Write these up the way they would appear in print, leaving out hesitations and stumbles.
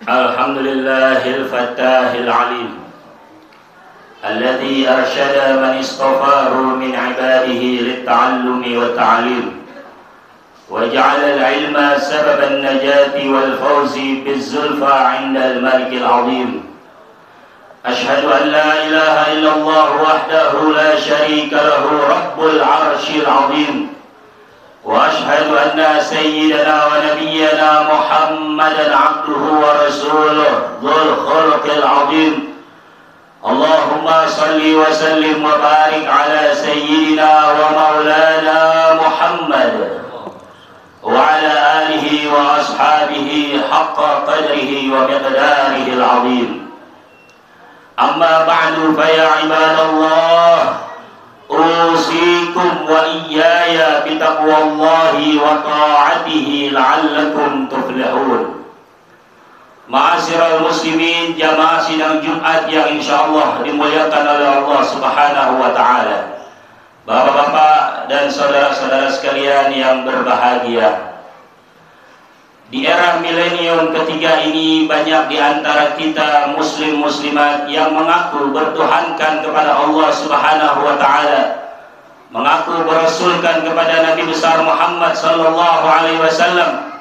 الحمد لله الفتاح العليم الذي أرشد من اصطفاه من عباده للتعلم والتعليم وجعل العلم سبب النجاة والفوز بالزلفى عند الملك العظيم. أشهد أن لا إله إلا الله وحده لا شريك له رب العرش العظيم، وأشهد أن سيدنا ونبينا محمدا عبده ورسوله ذو الخلق العظيم. اللهم صل وسلم وبارك على سيدنا ومولانا محمد وعلى آله وأصحابه حق قدره ومقداره العظيم. أما بعد فيا عباد الله، أوصيكم وإياي بتقوى الله وطاعته لعلكم تفلحون. Ma'asyiral muslimin, jamaah sidang Jumat yang insyaallah dimuliakan oleh Allah Subhanahu wa taala. Bapak-bapak dan saudara-saudara sekalian yang berbahagia. Di era milenium ketiga ini, banyak di antara kita muslim muslimat yang mengaku bertuhankan kepada Allah Subhanahu wa taala, mengaku berasulkan kepada Nabi besar Muhammad sallallahu alaihi wasallam.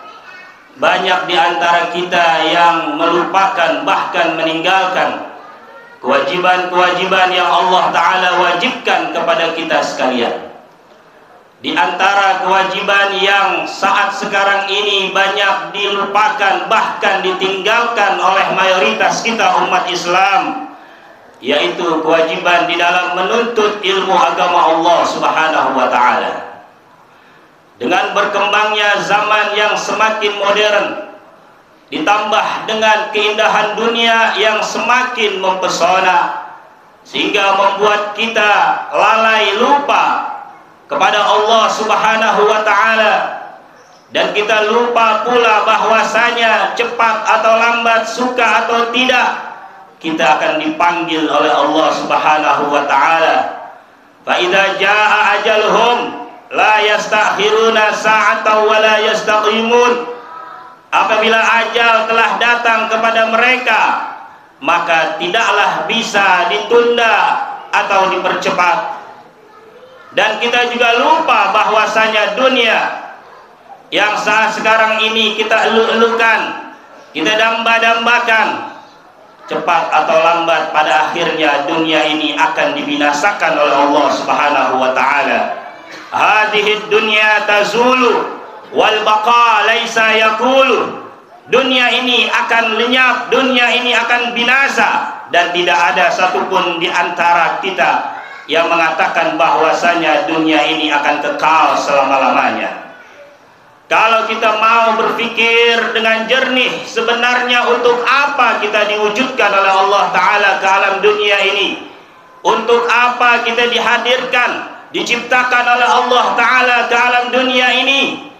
Banyak di antara kita yang melupakan, bahkan meninggalkan kewajiban-kewajiban yang Allah taala wajibkan kepada kita sekalian. Di antara kewajiban yang saat sekarang ini banyak dilupakan, bahkan ditinggalkan oleh mayoritas kita umat Islam, yaitu kewajiban di dalam menuntut ilmu agama Allah Subhanahu wa taala. Dengan berkembangnya zaman yang semakin modern, ditambah dengan keindahan dunia yang semakin mempesona, sehingga membuat kita lalai lupa kepada Allah Subhanahu wa taala, dan kita lupa pula bahwasanya cepat atau lambat, suka atau tidak, kita akan dipanggil oleh Allah Subhanahu wa taala. Fa idza jaa ajaluhum la yastakhiruna sa'atan wa la yastaqimun. Apabila ajal telah datang kepada mereka, maka tidaklah bisa ditunda atau dipercepat. Dan kita juga lupa bahwasanya dunia yang saat sekarang ini kita elu-elukan, kita damba-dambakan, cepat atau lambat pada akhirnya dunia ini akan dibinasakan oleh Allah Subhanahu wa taala. Hadhihi dunya tazulu wal baqa laisa yaqulu. Dunia ini akan lenyap, dunia ini akan binasa, dan tidak ada satupun di antara kita yang mengatakan bahwasanya dunia ini akan kekal selama-lamanya. Kalau kita mau berpikir dengan jernih, sebenarnya untuk apa kita diwujudkan oleh Allah Ta'ala ke alam dunia ini? Untuk apa kita dihadirkan, diciptakan oleh Allah Ta'ala ke alam dunia ini?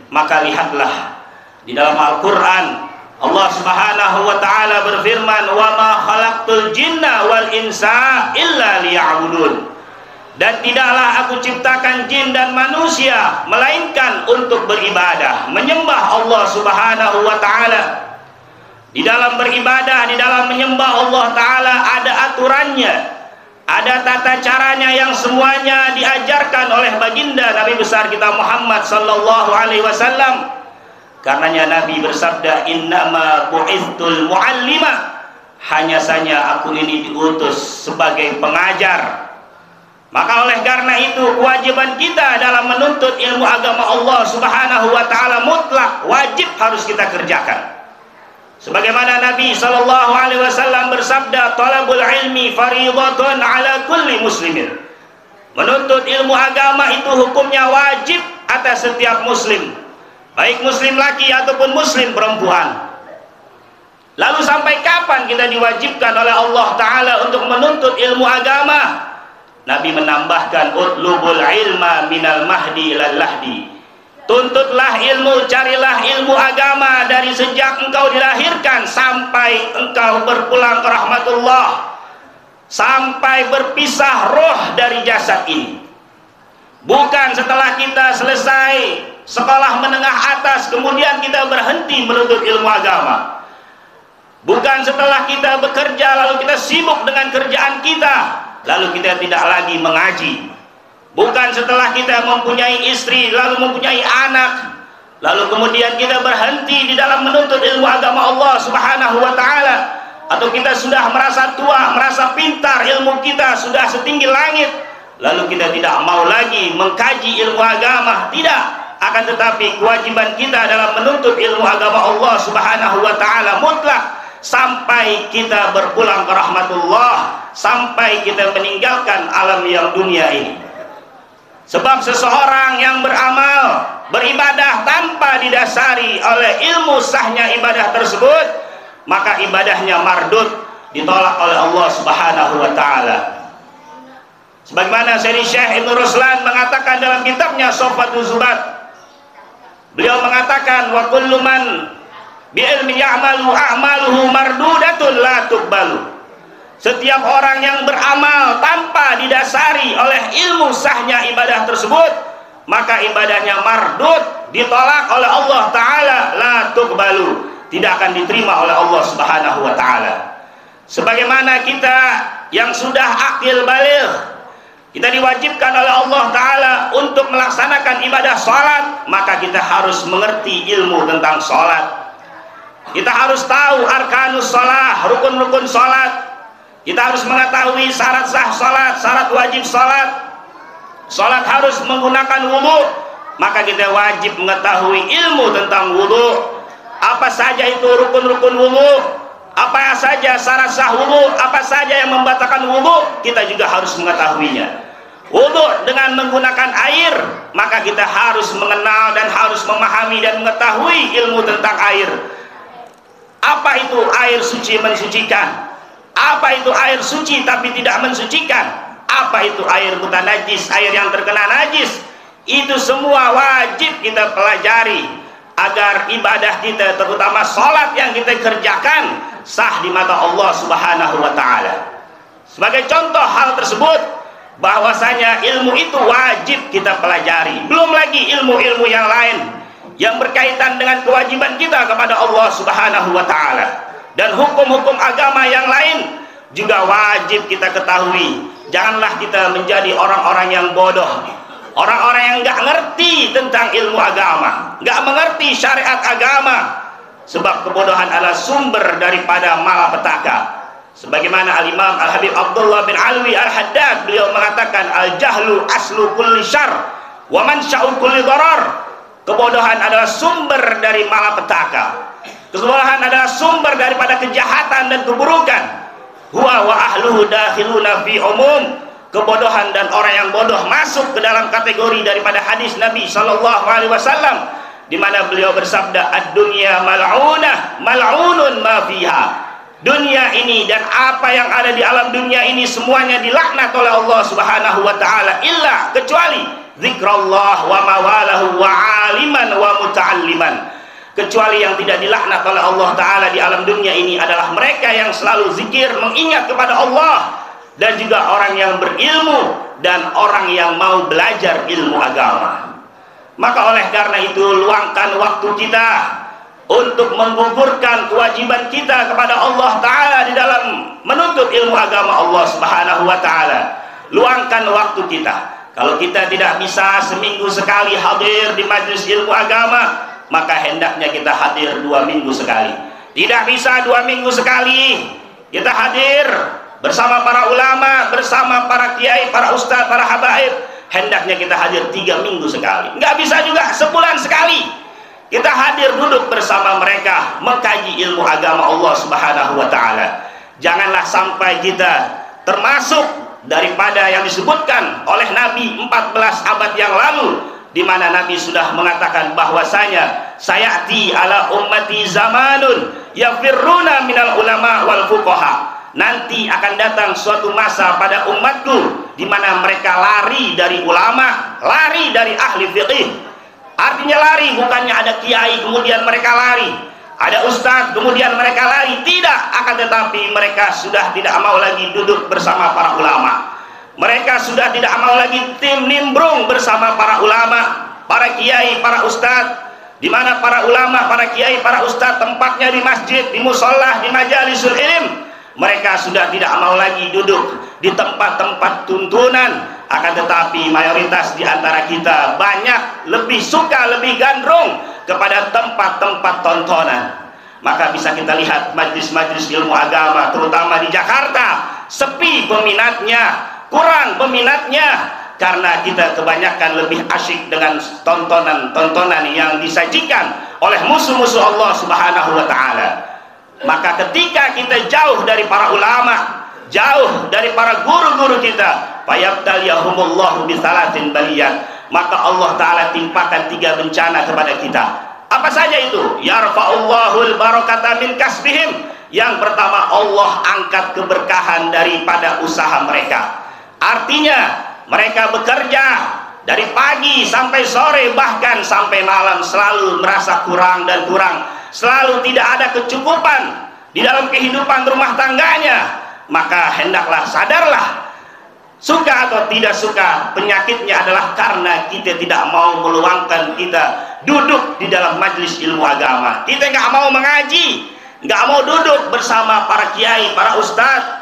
Maka lihatlah di dalam Al-Quran, Allah Subhanahu wa taala berfirman, "Wa ma khalaqtul jinna wal insa illa liya'budun." Dan tidaklah aku ciptakan jin dan manusia melainkan untuk beribadah, menyembah Allah Subhanahu wa taala. Di dalam beribadah, di dalam menyembah Allah taala ada aturannya, ada tata caranya yang semuanya diajarkan oleh baginda Nabi besar kita Muhammad sallallahu alaihi wasallam. Karenanya Nabi bersabda, "Innama bu'ithtul mu'allima." Hanya saja aku ini diutus sebagai pengajar. Maka oleh karena itu kewajiban kita dalam menuntut ilmu agama Allah Subhanahu wa taala mutlak wajib harus kita kerjakan. Sebagaimana Nabi sallallahu alaihi wasallam bersabda, "Talabul ilmi fardhatun ala kulli muslimin." Menuntut ilmu agama itu hukumnya wajib atas setiap muslim, baik muslim laki ataupun muslim perempuan. Lalu sampai kapan kita diwajibkan oleh Allah Ta'ala untuk menuntut ilmu agama? Nabi menambahkan, "Utlubul ilma minal mahdi ilal lahdi." Tuntutlah ilmu, carilah ilmu agama dari sejak engkau dilahirkan sampai engkau berpulang ke rahmatullah, sampai berpisah roh dari jasad ini. Bukan setelah kita selesai sekolah menengah atas kemudian kita berhenti menuntut ilmu agama. Bukan setelah kita bekerja lalu kita sibuk dengan kerjaan kita, lalu kita tidak lagi mengaji. Bukan setelah kita mempunyai istri lalu mempunyai anak, lalu kemudian kita berhenti di dalam menuntut ilmu agama Allah Subhanahu wa ta'ala, atau kita sudah merasa tua, merasa pintar, ilmu kita sudah setinggi langit, lalu kita tidak mau lagi mengkaji ilmu agama. Tidak, akan tetapi kewajiban kita dalam menuntut ilmu agama Allah Subhanahu wa ta'ala mutlak sampai kita berpulang ke rahmatullah, sampai kita meninggalkan alam yang dunia ini. Sebab seseorang yang beramal, beribadah tanpa didasari oleh ilmu sahnya ibadah tersebut, maka ibadahnya mardud, ditolak oleh Allah Subhanahu wa ta'ala. Sebagaimana Sayyidi Syekh Ibn Ruslan mengatakan dalam kitabnya Sofatul Zubat, beliau mengatakan, wa kullu man bi'ilmi ya'malu a'maluhu mardudatun la tuqbalu. Setiap orang yang beramal tanpa didasari oleh ilmu sahnya ibadah tersebut, maka ibadahnya mardud, ditolak oleh Allah Ta'ala, la tuqbalu, tidak akan diterima oleh Allah Subhanahu wa ta'ala. Sebagaimana kita yang sudah akil baligh, kita diwajibkan oleh Allah Ta'ala untuk melaksanakan ibadah sholat, maka kita harus mengerti ilmu tentang sholat. Kita harus tahu arkanus sholat, rukun-rukun sholat. Kita harus mengetahui syarat sah sholat, syarat wajib sholat. Sholat harus menggunakan wudhu, maka kita wajib mengetahui ilmu tentang wudhu. Apa saja itu rukun-rukun wudhu, apa saja syarat sah wudhu, apa saja yang membatalkan wudhu, kita juga harus mengetahuinya. Wudhu dengan menggunakan air, maka kita harus mengenal dan harus memahami dan mengetahui ilmu tentang air. Apa itu air suci mensucikan? Apa itu air suci tapi tidak mensucikan? Apa itu air mutanajis, air yang terkena najis? Itu semua wajib kita pelajari agar ibadah kita, terutama sholat yang kita kerjakan, sah di mata Allah Subhanahu wa ta'ala. Sebagai contoh hal tersebut, bahwasanya ilmu itu wajib kita pelajari. Belum lagi ilmu-ilmu yang lain yang berkaitan dengan kewajiban kita kepada Allah Subhanahu wa ta'ala, dan hukum-hukum agama yang lain juga wajib kita ketahui. Janganlah kita menjadi orang-orang yang bodoh, orang-orang yang nggak ngerti tentang ilmu agama, nggak mengerti syariat agama, sebab kebodohan adalah sumber daripada malapetaka. Sebagaimana Al-Imam Al-Habib Abdullah bin Alwi Al-Haddad, beliau mengatakan, al-jahlu aslu kulli syar wa mansya'u kulli dharar. Kebodohan adalah sumber dari malapetaka. Kebodohan adalah sumber daripada kejahatan dan keburukan. Huwa wa ahluhu dakhiluna fi umum. Kebodohan dan orang yang bodoh masuk ke dalam kategori daripada hadis Nabi sallallahu alaihi wasallam, di mana beliau bersabda, ad-dunya mal'unah mal'unun ma fiha. Dunia ini dan apa yang ada di alam dunia ini semuanya dilaknat oleh Allah Subhanahu wa ta'ala, illa kecuali zikrullah wa mawalahu wa aliman wa muta'alliman. Kecuali yang tidak dilaknat oleh Allah Ta'ala di alam dunia ini adalah mereka yang selalu zikir, mengingat kepada Allah, dan juga orang yang berilmu dan orang yang mau belajar ilmu agama. Maka oleh karena itu, luangkan waktu kita untuk menggugurkan kewajiban kita kepada Allah Ta'ala di dalam menuntut ilmu agama Allah Subhanahu wa ta'ala. Luangkan waktu kita. Kalau kita tidak bisa seminggu sekali hadir di majelis ilmu agama, maka hendaknya kita hadir 2 minggu sekali. Tidak bisa 2 minggu sekali kita hadir bersama para ulama, bersama para kiai, para ustadz, para habaib. Hendaknya kita hadir 3 minggu sekali. Nggak bisa juga sebulan sekali kita hadir duduk bersama mereka mengkaji ilmu agama Allah Subhanahu wa ta'ala. Janganlah sampai kita termasuk daripada yang disebutkan oleh Nabi 14 abad yang lalu, di mana Nabi sudah mengatakan bahwasanya sayati ala ummati zamanun yafirruna minal ulama wal fuqaha. Nanti akan datang suatu masa pada umatku di mana mereka lari dari ulama, lari dari ahli fiqih. Artinya lari bukannya ada kiai kemudian mereka lari, ada ustadz kemudian mereka lari, tidak, akan tetapi mereka sudah tidak mau lagi duduk bersama para ulama. Mereka sudah tidak mau lagi tim nimbrung bersama para ulama, para kiai, para ustadz. di mana para ulama, para kiai, para ustadz tempatnya di masjid, di musola, di majalisul ilm. Mereka sudah tidak mau lagi duduk di tempat-tempat tuntunan, akan tetapi mayoritas di antara kita banyak lebih suka, lebih gandrung kepada tempat-tempat tontonan. Maka bisa kita lihat majlis-majlis ilmu agama terutama di Jakarta sepi peminatnya, kurang peminatnya, karena kita kebanyakan lebih asyik dengan tontonan-tontonan yang disajikan oleh musuh-musuh Allah Subhanahu wa Ta'ala. Maka ketika kita jauh dari para ulama, jauh dari para guru-guru kita, fayabtaliyahumullahu bisalatin baliyat, maka Allah Ta'ala timpakan 3 bencana kepada kita. Apa saja itu? Yarfa'ullahul barakata min kasbihim. Yang pertama, Allah angkat keberkahan daripada usaha mereka. Artinya mereka bekerja dari pagi sampai sore, bahkan sampai malam, selalu merasa kurang dan kurang, selalu tidak ada kecukupan di dalam kehidupan rumah tangganya. Maka hendaklah sadarlah, suka atau tidak suka, penyakitnya adalah karena kita tidak mau meluangkan kita duduk di dalam majlis ilmu agama. Kita nggak mau mengaji, nggak mau duduk bersama para kiai, para ustadz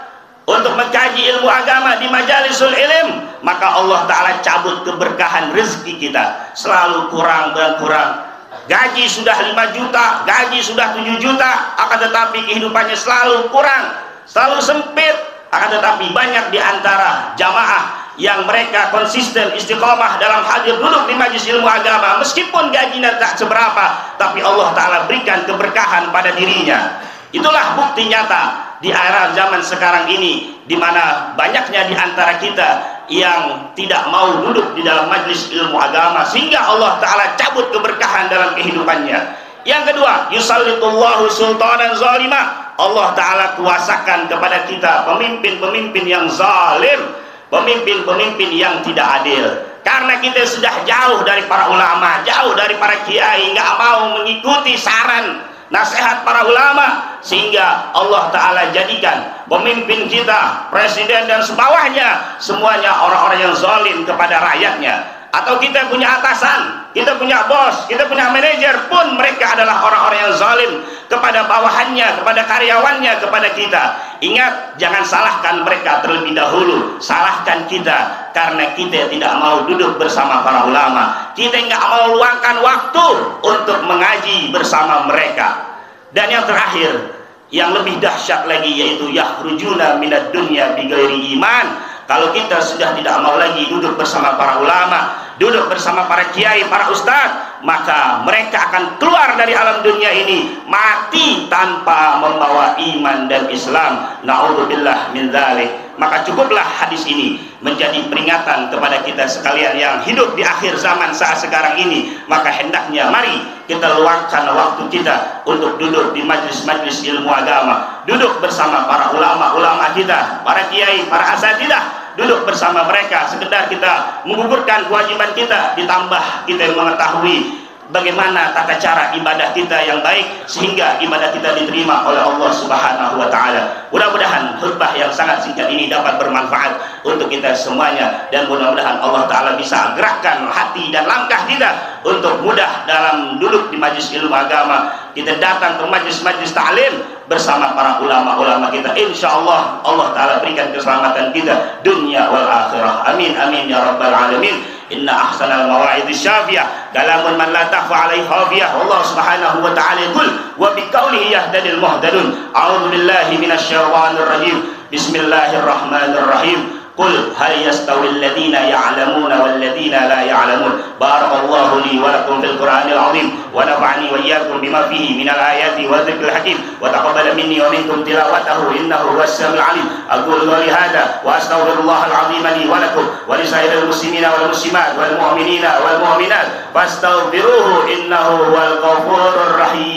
untuk mengkaji ilmu agama di majalisul ilm. Maka Allah Ta'ala cabut keberkahan rezeki kita, selalu kurang dan kurang. Gaji sudah 5 juta, gaji sudah 7 juta, akan tetapi kehidupannya selalu kurang, selalu sempit. Akan tetapi banyak di antara jamaah yang mereka konsisten istiqomah dalam hadir duduk di majlis ilmu agama, meskipun gajinya tak seberapa, tapi Allah Ta'ala berikan keberkahan pada dirinya. Itulah bukti nyata di era zaman sekarang ini, di mana banyaknya di antara kita yang tidak mau duduk di dalam majlis ilmu agama, sehingga Allah Ta'ala cabut keberkahan dalam kehidupannya. Yang kedua, yusallitullahu sultanan zalimah, Allah Ta'ala kuasakan kepada kita pemimpin-pemimpin yang zalim, pemimpin-pemimpin yang tidak adil. Karena kita sudah jauh dari para ulama, jauh dari para kiai, nggak mau mengikuti saran nasihat para ulama, sehingga Allah Ta'ala jadikan pemimpin kita, presiden dan sebawahnya, semuanya orang-orang yang zalim kepada rakyatnya. Atau kita punya atasan, kita punya bos, kita punya manajer pun, mereka adalah orang-orang yang zalim kepada bawahannya, kepada karyawannya, kepada kita. Ingat, jangan salahkan mereka terlebih dahulu, salahkan kita karena kita tidak mau duduk bersama para ulama, kita nggak mau luangkan waktu untuk mengaji bersama mereka. Dan yang terakhir, yang lebih dahsyat lagi, yaitu yakhrujuna minad dunya bighairi iman. Kalau kita sudah tidak mau lagi duduk bersama para ulama, duduk bersama para kiai, para ustadz, maka mereka akan keluar dari alam dunia ini mati tanpa membawa iman dan Islam. Na'udzubillah min dzalik. Maka cukuplah hadis ini menjadi peringatan kepada kita sekalian yang hidup di akhir zaman saat sekarang ini. Maka hendaknya mari kita luangkan waktu kita untuk duduk di majlis-majlis ilmu agama, duduk bersama para ulama-ulama kita, para kiai, para asatidzah, duduk bersama mereka, sekedar kita menggugurkan kewajiban kita, ditambah kita mengetahui bagaimana tata cara ibadah kita yang baik, sehingga ibadah kita diterima oleh Allah Subhanahu wa Ta'ala. Mudah-mudahan khutbah yang sangat singkat ini dapat bermanfaat untuk kita semuanya, dan mudah-mudahan Allah Ta'ala bisa gerakkan hati dan langkah kita untuk mudah dalam duduk di majlis ilmu agama. Kita datang ke majlis-majlis ta'lim bersama para ulama-ulama kita. Insya Allah Allah Ta'ala berikan keselamatan kita dunia wal akhirah. Amin amin ya rabbal alamin. Inna ahsanal mawa'idhi syafiyah kalamun man la takhfa alaihi khafiyah. Allah Subhanahu wa Ta'ala yaqul wa biqaulihi yahdadil muhtadun. A'udzu billahi minasyaitonir rajim. Bismillahirrahmanirrahim. Qul hal yastawil ladzina ya'lamuna wal ladzina la ya'lamun. Barakallahu li wa lakum fil Qur'anil 'azim wa nafa'ani wa iyyakum bima fihi minal ayati wa dzikril hakim wa taqabbala minni wa minkum tilawatahu innahu huwas samiul 'alim. Aqulu qawli hadza wa astaghfirullahal 'azim li wa lakum wa li sa'iril muslimina wal muslimat wal mu'minina wal mu'minat fastaghfiruhu innahu huwal ghafurur rahim.